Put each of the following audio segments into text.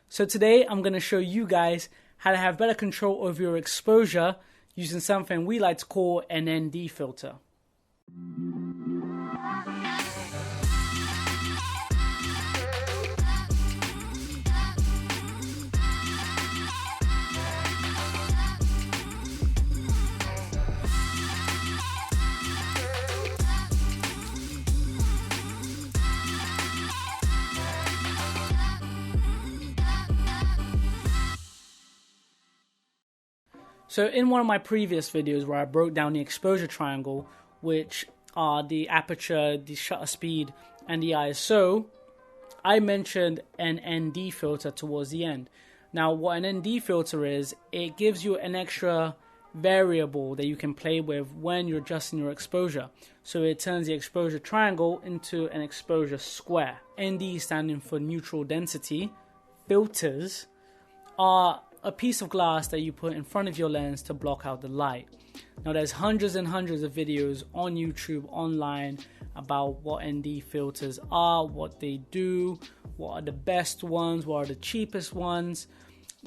So today I'm going to show you guys how to have better control over your exposure using something we like to call an ND filter. So in one of my previous videos where I broke down the exposure triangle, which are the aperture, the shutter speed, and the ISO, I mentioned an ND filter towards the end. Now what an ND filter is, it gives you an extra variable that you can play with when you're adjusting your exposure. So it turns the exposure triangle into an exposure square. ND standing for neutral density. Filters are a piece of glass that you put in front of your lens to block out the light. Now there's hundreds and hundreds of videos on YouTube, online, about what ND filters are, what they do, what are the best ones, what are the cheapest ones,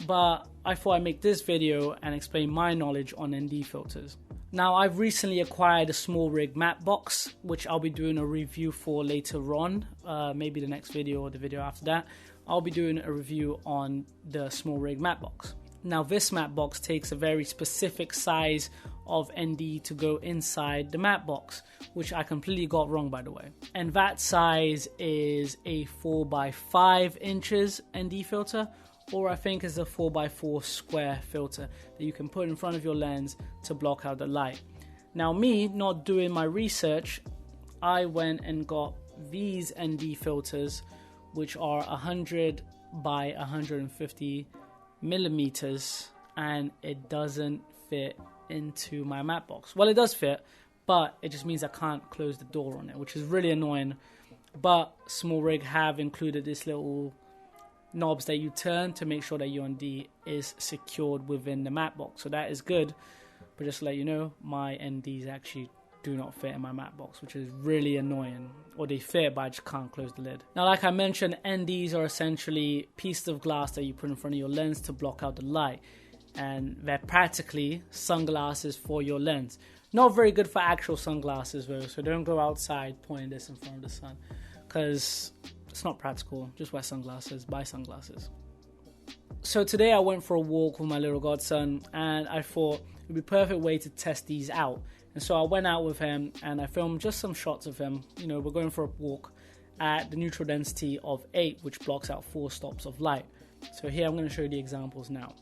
but I thought I'd make this video and explain my knowledge on ND filters. Now I've recently acquired a small rig matte box, which I'll be doing a review for later on, maybe the next video or the video after that. I'll be doing a review on the small rig matte box. Now this matte box takes a very specific size of ND to go inside the matte box, which I completely got wrong, by the way. And that size is a 4x5 inches ND filter, or I think is a 4x4 square filter that you can put in front of your lens to block out the light. Now me, not doing my research, I went and got these ND filters, which are 100 by 150 millimeters, and it doesn't fit into my matte box. Well, it does fit, but it just means I can't close the door on it, which is really annoying. But Small Rig have included this little knobs that you turn to make sure that your ND is secured within the matte box, so that is good. But just to let you know, my NDs actually do not fit in my matte box, which is really annoying. Or they fit, but I just can't close the lid. Now, like I mentioned, NDs are essentially pieces of glass that you put in front of your lens to block out the light, and they're practically sunglasses for your lens. Not very good for actual sunglasses though, so don't go outside pointing this in front of the sun, because it's not practical. Just wear sunglasses, buy sunglasses. So today I went for a walk with my little godson, and I thought it would be a perfect way to test these out. And so I went out with him and I filmed just some shots of him. You know, we're going for a walk at the neutral density of 8, which blocks out 4 stops of light. So here I'm going to show you the examples now.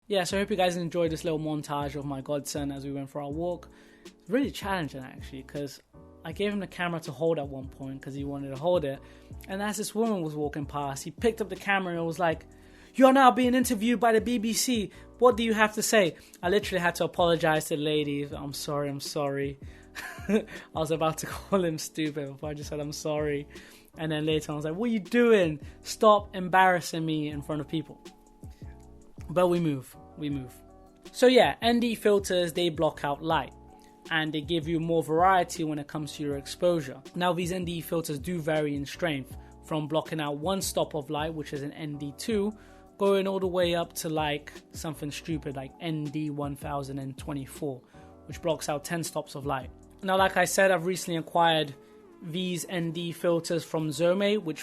Yeah, so I hope you guys enjoyed this little montage of my godson as we went for our walk. It's really challenging actually, because I gave him the camera to hold at one point because he wanted to hold it. And as this woman was walking past, he picked up the camera and was like, "You're now being interviewed by the BBC. What do you have to say?" I literally had to apologize to the lady. I'm sorry. I was about to call him stupid before I just said I'm sorry. And then later on I was like, "What are you doing? Stop embarrassing me in front of people." But we move. So yeah, ND filters, they block out light and they give you more variety when it comes to your exposure. Now these ND filters do vary in strength, from blocking out 1 stop of light, which is an ND2, going all the way up to like something stupid like ND1024, which blocks out 10 stops of light. Now like I said, I've recently acquired these ND filters from Zomei, which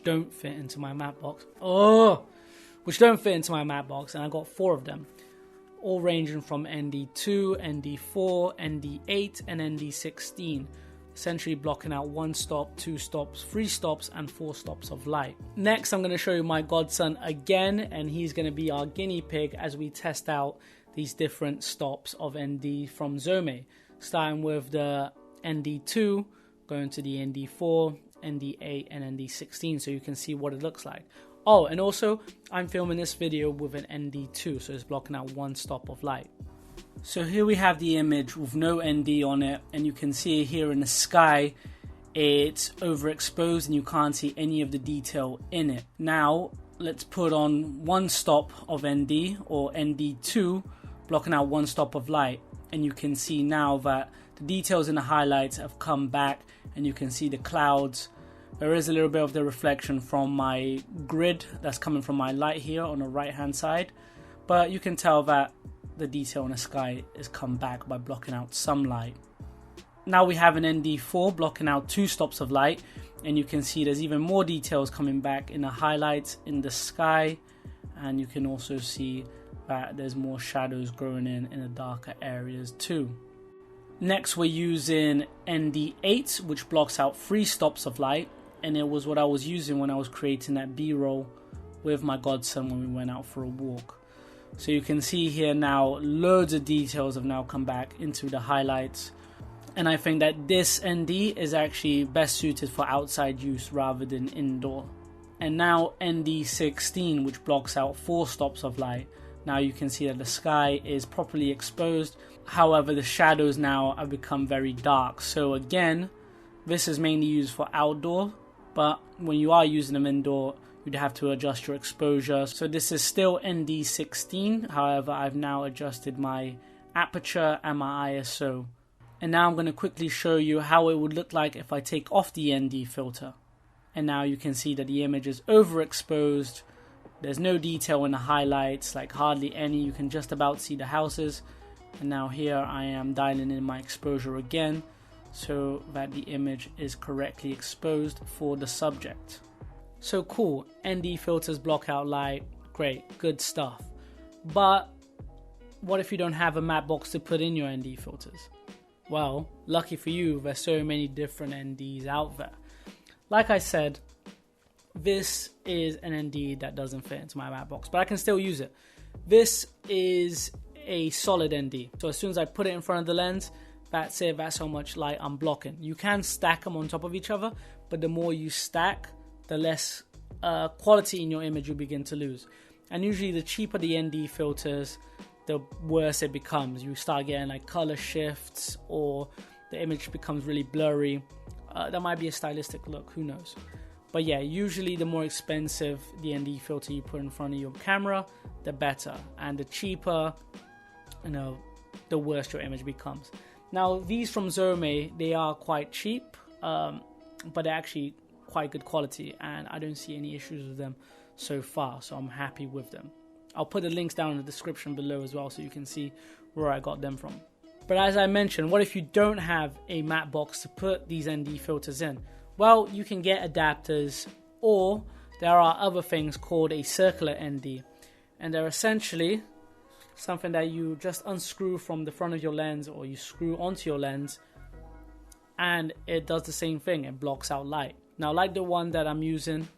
don't fit into my matte box. Which don't fit into my matte box, and I got 4 of them, all ranging from ND2, ND4, ND8, and ND16, essentially blocking out 1 stop, 2 stops, 3 stops, and 4 stops of light. Next, I'm going to show you my godson again, and he's going to be our guinea pig as we test out these different stops of ND from Zomei, starting with the ND2, going to the ND4, ND8, and ND16, so you can see what it looks like. Oh, and also, I'm filming this video with an ND2, so it's blocking out 1 stop of light. So here we have the image with no ND on it, and you can see here in the sky, it's overexposed and you can't see any of the detail in it. Now, let's put on 1 stop of ND, or ND2, blocking out 1 stop of light, and you can see now that the details in the highlights have come back, and you can see the clouds. There is a little bit of the reflection from my grid that's coming from my light here on the right hand side, but you can tell that the detail in the sky is come back by blocking out some light. Now we have an ND4 blocking out 2 stops of light, and you can see there's even more details coming back in the highlights in the sky, and you can also see that there's more shadows growing in the darker areas too. Next, we're using ND8, which blocks out 3 stops of light, and it was what I was using when I was creating that B-roll with my godson when we went out for a walk. So you can see here now, loads of details have now come back into the highlights, and I think that this ND is actually best suited for outside use rather than indoor. And now ND16, which blocks out 4 stops of light. Now you can see that the sky is properly exposed. However, the shadows now have become very dark. So again, this is mainly used for outdoor, but when you are using them indoor, you'd have to adjust your exposure. So this is still ND16. However, I've now adjusted my aperture and my ISO. And now I'm going to quickly show you how it would look like if I take off the ND filter. And now you can see that the image is overexposed. There's no detail in the highlights, like hardly any. You can just about see the houses. And now here I am dialing in my exposure again so that the image is correctly exposed for the subject. So cool, ND filters block out light, great, good stuff. But what if you don't have a matte box to put in your ND filters? Well, lucky for you, there's so many different NDs out there. Like I said, this is an ND that doesn't fit into my matte box, but I can still use it. This is a solid ND. So as soon as I put it in front of the lens, that's it, that's how much light I'm blocking. You can stack them on top of each other, but the more you stack, the less quality in your image you begin to lose. And usually the cheaper the ND filters, the worse it becomes. You start getting like color shifts, or the image becomes really blurry. That might be a stylistic look, who knows. But yeah, usually the more expensive the ND filter you put in front of your camera, the better. And the cheaper, the worse your image becomes. Now, these from Zomei, they are quite cheap, but they're actually quite good quality, and I don't see any issues with them so far, so I'm happy with them. I'll put the links down in the description below as well so you can see where I got them from. But as I mentioned, what if you don't have a matte box to put these ND filters in? Well, you can get adapters, or there are other things called a circular ND, and they're essentially something that you just unscrew from the front of your lens, or you screw onto your lens, and it does the same thing. It blocks out light. Now, like the one that I'm using,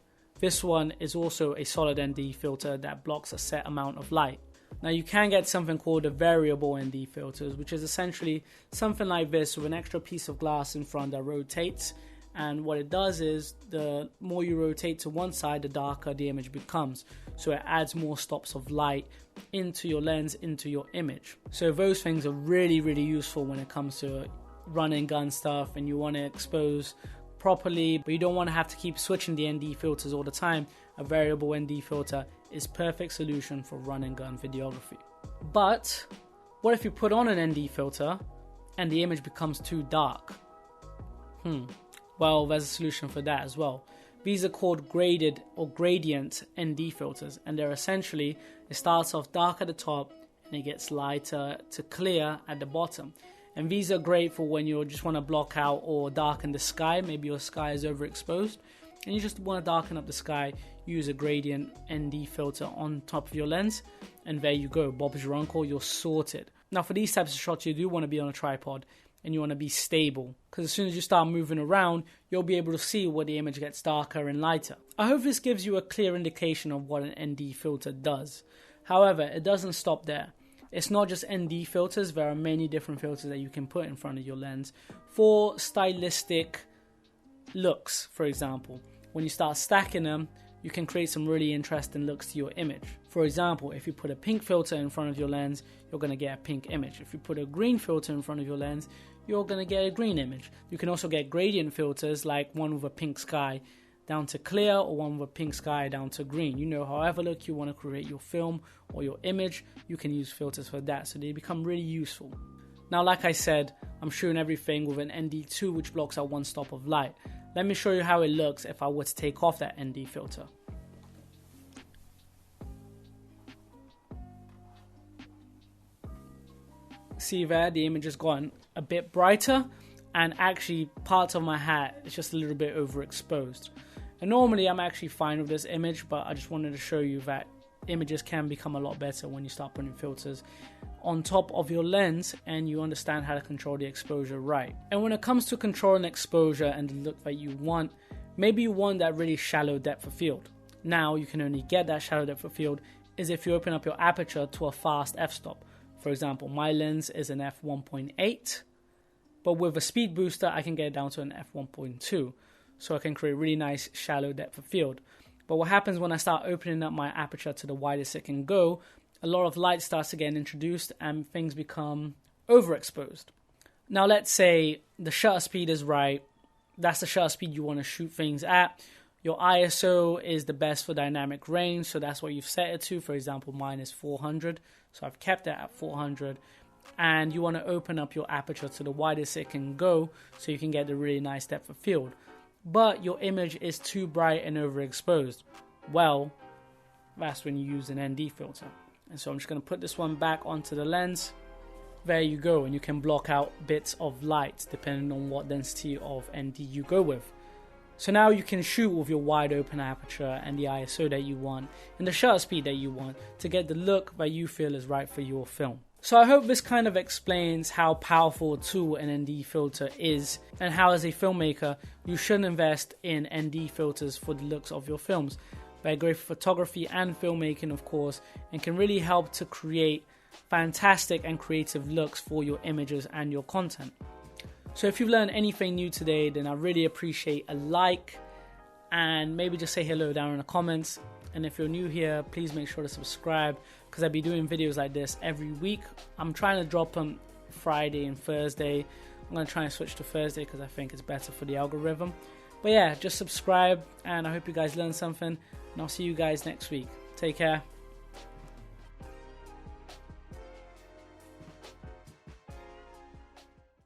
this one is also a solid ND filter that blocks a set amount of light. Now, you can get something called a variable ND filters, which is essentially something like this with an extra piece of glass in front that rotates. And what it does is, the more you rotate to one side, the darker the image becomes. So it adds more stops of light into your lens, into your image. So those things are really, really useful when it comes to run and gun stuff, and you want to expose properly, but you don't want to have to keep switching the ND filters all the time. A variable ND filter is perfect solution for run and gun videography. But what if you put on an ND filter and the image becomes too dark? Well, there's a solution for that as well. These are called graded or gradient ND filters, and they're essentially, it starts off dark at the top and it gets lighter to clear at the bottom. And these are great for when you just want to block out or darken the sky. Maybe your sky is overexposed and you just want to darken up the sky. Use a gradient ND filter on top of your lens, and there you go. Bob's your uncle, you're sorted. Now for these types of shots, you do want to be on a tripod and you want to be stable, because as soon as you start moving around, you'll be able to see where the image gets darker and lighter. I hope this gives you a clear indication of what an ND filter does. However, it doesn't stop there. It's not just ND filters. There are many different filters that you can put in front of your lens for stylistic looks. For example, when you start stacking them, you can create some really interesting looks to your image. For example, if you put a pink filter in front of your lens, you're going to get a pink image. If you put a green filter in front of your lens, you're going to get a green image. You can also get gradient filters, like one with a pink sky down to clear, or one with a pink sky down to green. You know, however look you want to create your film or your image, you can use filters for that, so they become really useful. Now, like I said, I'm shooting everything with an ND2, which blocks out one stop of light. Let me show you how it looks if I were to take off that ND filter. See there, the image has gotten a bit brighter, and actually parts of my hat is just a little bit overexposed. And normally I'm actually fine with this image, but I just wanted to show you that images can become a lot better when you start putting filters on top of your lens and you understand how to control the exposure right. And when it comes to controlling exposure and the look that you want, maybe you want that really shallow depth of field. Now you can only get that shallow depth of field is if you open up your aperture to a fast f-stop. For example, my lens is an f1.8, but with a speed booster I can get it down to an f1.2, so I can create really nice shallow depth of field. But what happens when I start opening up my aperture to the widest it can go, a lot of light starts to get introduced and things become overexposed. Now let's say the shutter speed is right, that's the shutter speed you want to shoot things at. Your ISO is the best for dynamic range, so that's what you've set it to. For example, mine is 400, so I've kept it at 400. And you want to open up your aperture to the widest it can go so you can get a really nice depth of field. But your image is too bright and overexposed. Well, that's when you use an ND filter. And so I'm just going to put this one back onto the lens. There you go, and you can block out bits of light depending on what density of ND you go with. So now you can shoot with your wide open aperture and the ISO that you want and the shutter speed that you want to get the look that you feel is right for your film. So I hope this kind of explains how powerful a tool an ND filter is and how as a filmmaker you should invest in ND filters for the looks of your films. They're great for photography and filmmaking, of course, and can really help to create fantastic and creative looks for your images and your content. So if you've learned anything new today, then I really appreciate a like and maybe just say hello down in the comments. And if you're new here, please make sure to subscribe, because I'll be doing videos like this every week. I'm trying to drop them Friday and Thursday. I'm going to try and switch to Thursday because I think it's better for the algorithm. But yeah, just subscribe, and I hope you guys learned something, and I'll see you guys next week. Take care.